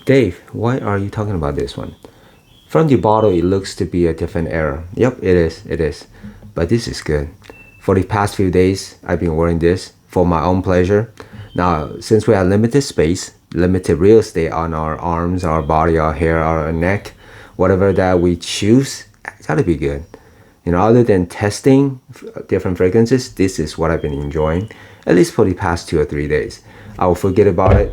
Dave, why are you talking about this one? From the bottle, it looks to be a different era. Yep, it is. But this is good. For the past few days, I've been wearing this for my own pleasure. Now, since we have limited space, limited real estate on our arms, our body, our hair, our neck, whatever that we choose, it's gotta be good. Other than testing different fragrances, this is what I've been enjoying, at least for the past 2 or 3 days. I will forget about it,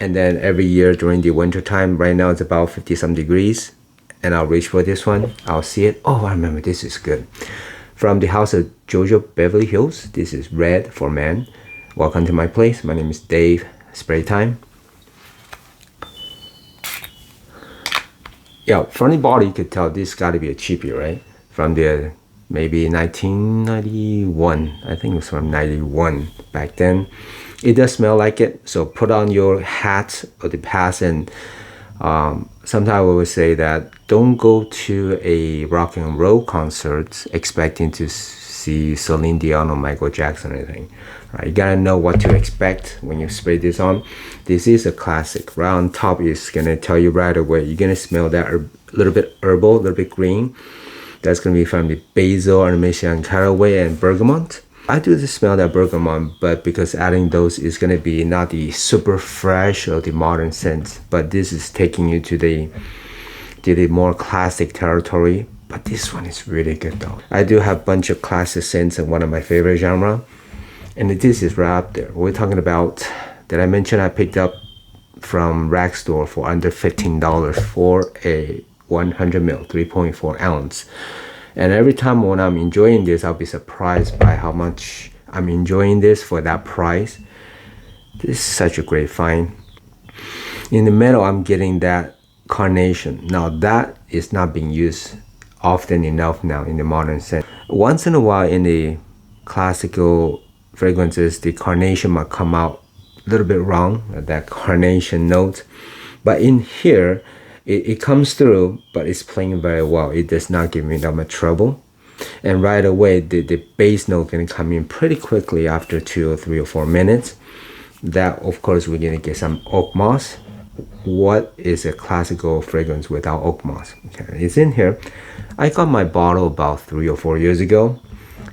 and then every year during the winter time, right now it's about 50 some degrees, and I'll reach for this one. I'll see it. Oh, I remember, this is good. From the house of Giorgio Beverly Hills, this is Red for Men. Welcome to my place. My name is Dave. Spray time. Yeah, from the bottle you could tell this got to be a cheapie, right? From the maybe 1991. I think it was from 91 back then. It does smell like it, so put on your hat of the past. And sometimes we would say that don't go to a rock and roll concert expecting to see Celine Dion or Michael Jackson or anything. Right? You gotta know what to expect when you spray this on. This is a classic. Right on top is gonna tell you right away. You're gonna smell that a little bit herbal, a little bit green. That's gonna be from the basil, Artemisia, caraway, and bergamot. I do smell that bergamot, but because adding those is gonna be not the super fresh or the modern scent, but this is taking you to the more classic territory. But this one is really good though. I do have a bunch of classic scents in one of my favorite genre, and this is right up there. We're talking about, did I mention I picked up from Rack Store for under $15 for a 100 ml 3.4 ounce. And every time when I'm enjoying this, I'll be surprised by how much I'm enjoying this for that price. This is such a great find. In the middle, I'm getting that carnation. Now that is not being used often enough now in the modern sense. Once in a while in the classical fragrances, the carnation might come out a little bit wrong, that carnation note. But in here, it comes through, but it's playing very well. It does not give me that much trouble. And right away, the base note can come in pretty quickly after 2 or 3 or 4 minutes. That, of course, we're gonna get some oak moss. What is a classical fragrance without oak moss? Okay, it's in here. I got my bottle about 3 or 4 years ago.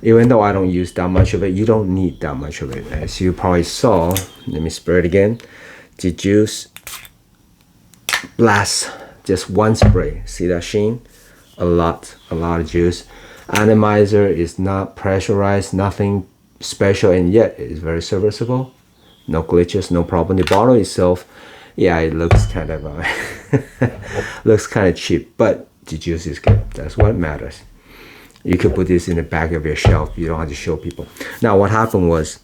Even though I don't use that much of it, you don't need that much of it. As you probably saw, let me spray it again. The juice, blast, just one spray. See that sheen? A lot of juice. Atomizer is not pressurized, nothing special, and yet it is very serviceable. No glitches, no problem. The bottle itself, yeah, it looks kind of looks kind of cheap, but the juice is good. That's what matters. You could put this in the back of your shelf. You don't have to show people. Now, what happened was,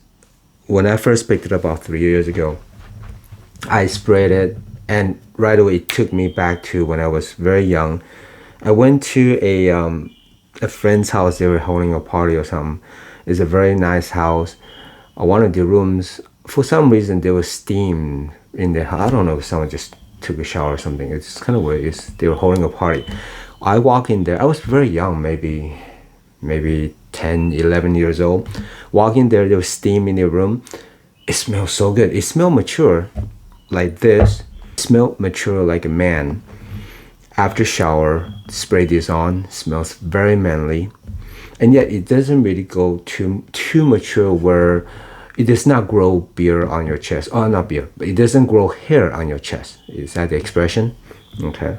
when I first picked it up about 3 years ago, I sprayed it, and right away it took me back to when I was very young. I went to a friend's house. They were holding a party or something. It's a very nice house. One of the rooms, for some reason, there was steam in there. I don't know if someone just took a shower or something. It's kind of weird. They were holding a party. I walk in there. I was very young, maybe 10, 11 years old. Walk in there, there was steam in the room. It smells so good. It smelled mature like this. It smelled mature like a man. After shower, spray this on. Smells very manly. And yet it doesn't really go too mature where it does not grow beard on your chest. Oh, not beard, but it doesn't grow hair on your chest. Is that the expression? Okay.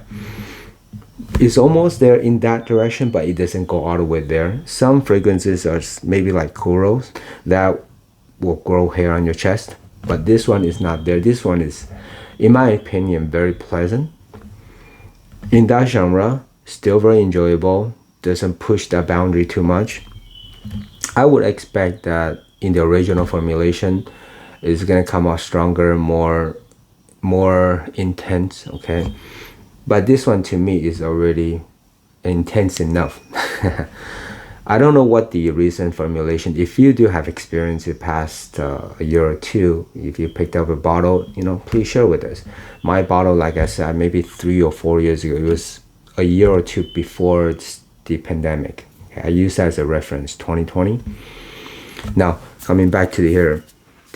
It's almost there in that direction, but it doesn't go all the way there. Some fragrances are maybe like corals that will grow hair on your chest, but this one is not there. This one is, in my opinion, very pleasant. In that genre, still very enjoyable. Doesn't push that boundary too much. I would expect that in the original formulation, it's gonna come out stronger, more intense. Okay. But this one to me is already intense enough. I don't know what the recent formulation, if you do have experience in the past a year or two, if you picked up a bottle, please share with us. My bottle, like I said, maybe 3 or 4 years ago, it was a year or two before the pandemic. Okay, I use that as a reference, 2020. Now, coming back to here,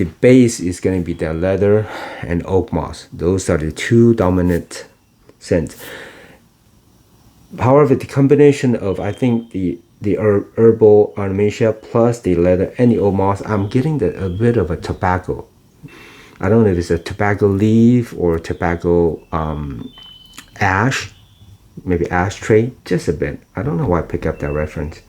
The base is going to be the leather and oak moss. Those are the two dominant scents. However, the combination of, I think, the herbal artemisia plus the leather and the oak moss, I'm getting a bit of a tobacco. I don't know if it's a tobacco leaf or tobacco ash, maybe ashtray, just a bit. I don't know why I pick up that reference.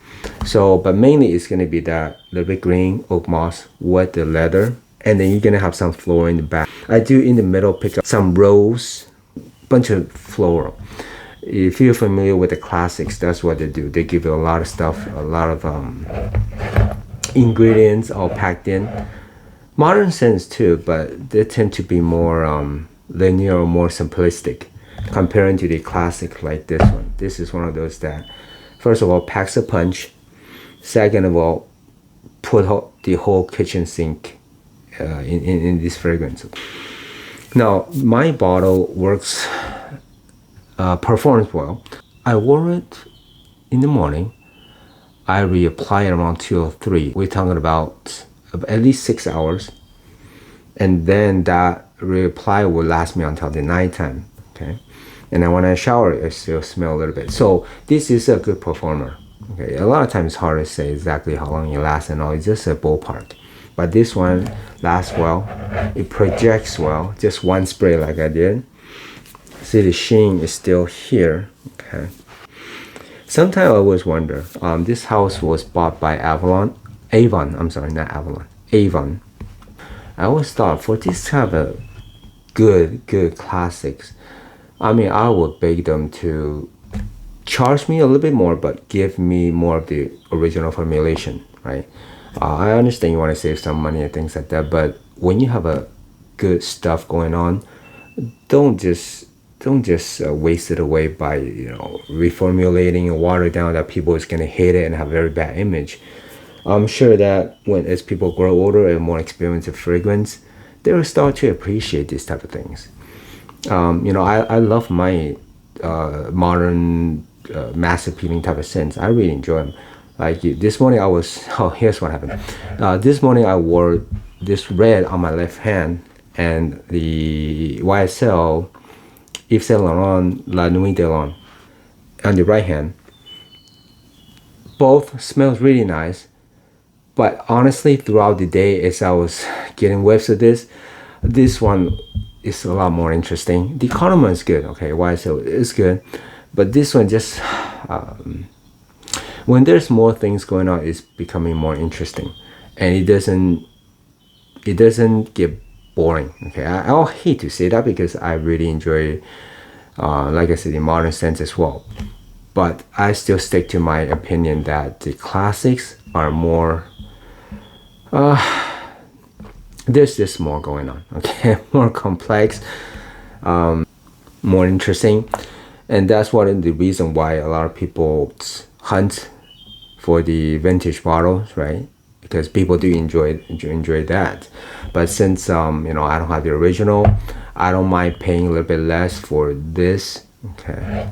So, but mainly it's going to be that little bit green oak moss with the leather, and then you're going to have some floral in the back. I do in the middle pick up some rose, bunch of floral. If you're familiar with the classics, that's what they do. They give you a lot of stuff, a lot of ingredients all packed in. Modern scents too, but they tend to be more linear or more simplistic comparing to the classic like this one. This is one of those that, first of all, packs a punch. Second of all, put the whole kitchen sink in this fragrance. Now, my bottle works, performs well. I wore it in the morning. I reapply it around 2 or 3. We're talking about at least 6 hours. And then that reapply will last me until the nighttime. Okay. And then when I shower, I still smell a little bit. So this is a good performer. Okay, a lot of times it's hard to say exactly how long it lasts and all. It's just a ballpark. But this one lasts well. It projects well. Just one spray like I did. See, the sheen is still here. Okay. Sometimes I always wonder. This house was bought by Avon. I'm sorry, not Avalon. Avon. I always thought for this type of good classics, I mean, I would beg them to charge me a little bit more, but give me more of the original formulation, right? I understand you want to save some money and things like that, but when you have a good stuff going on, don't just waste it away by reformulating and water down that people is gonna hate it and have a very bad image. I'm sure that as people grow older and more experience of fragrance, they will start to appreciate these type of things. I love my modern mass appealing type of scents. I really enjoy them. Like this morning here's what happened. This morning I wore this red on my left hand and the YSL Yves Saint Laurent La Nuit de L'Homme on the right hand. Both smells really nice, but honestly throughout the day as I was getting whiffs of this one is a lot more interesting. The cardamom is good, okay, YSL is good, but this one just when there's more things going on, it's becoming more interesting, and it doesn't get boring. Okay, I'll hate to say that because I really enjoy, like I said, the modern scents as well. But I still stick to my opinion that the classics are more. There's just more going on. Okay, more complex, more interesting, and that's the reason why a lot of people hunt for the vintage bottles, right? Because people do enjoy that. But since I don't have the original, I don't mind paying a little bit less for this. Okay,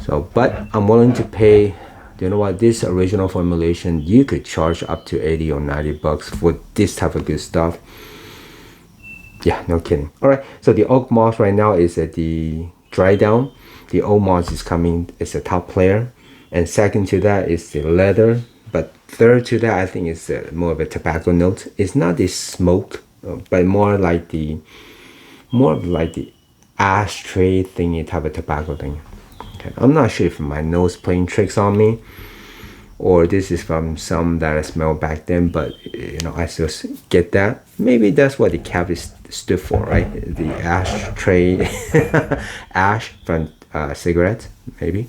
so but I'm willing to pay. You know what? This original formulation, you could charge up to 80 or 90 bucks for this type of good stuff. Yeah, no kidding. All right, so the oak moss right now is at the dry down. The oak moss is coming. It's the top player, and second to that is the leather. But third to that, I think it's more of a tobacco note. It's not the smoke, but more like the ashtray thingy type of tobacco thing. Okay, I'm not sure if my nose playing tricks on me, or this is from some that I smelled back then. But I still get that. Maybe that's what the cap stood for, right? The ashtray, ash from cigarettes, maybe.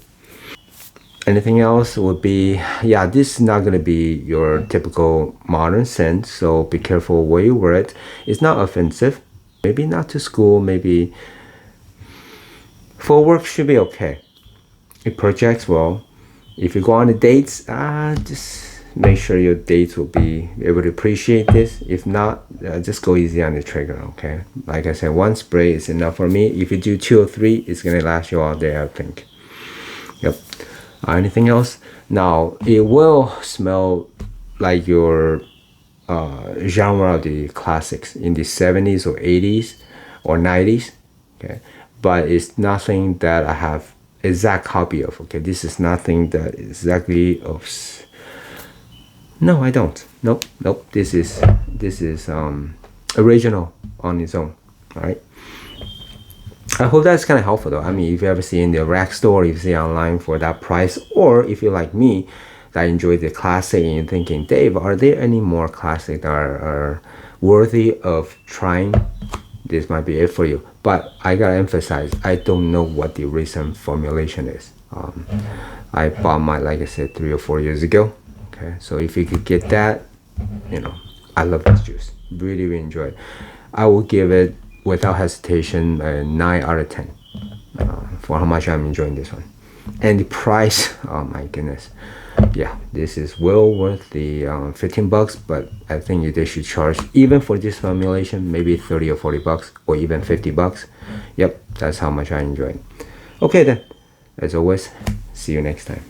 Anything else would be, yeah, this is not going to be your typical modern scent, so be careful where you wear it. It's not offensive. Maybe not to school, maybe for work should be okay. It projects well. If you go on the dates, just make sure your dates will be able to appreciate this. If not, just go easy on the trigger, okay? Like I said, one spray is enough for me. If you do 2 or 3, it's going to last you all day, I think. Yep. Anything else? Now, it will smell like your genre of the classics in the 70s or 80s or 90s. Okay, but it's nothing that I have exact copy of. Okay, this is nothing that exactly of. No, I don't. Nope, nope. This is original on its own. All right. I hope that's kind of helpful though. I mean, if you ever see in the rack store, if you see online for that price, or if you're like me, that enjoy the classic and you're thinking, Dave, are there any more classic that are worthy of trying? This might be it for you. But I gotta emphasize, I don't know what the recent formulation is. I bought mine, like I said, 3 or 4 years ago. Okay, so if you could get that, I love this juice. Really, really enjoy it. I will give it, without hesitation, a 9 out of 10 for how much I'm enjoying this one. And the price, oh my goodness. Yeah, this is well worth the 15 bucks, but I think they should charge, even for this formulation, maybe 30 or 40 bucks, or even 50 bucks. Yep, that's how much I enjoy it. Okay then, as always, see you next time.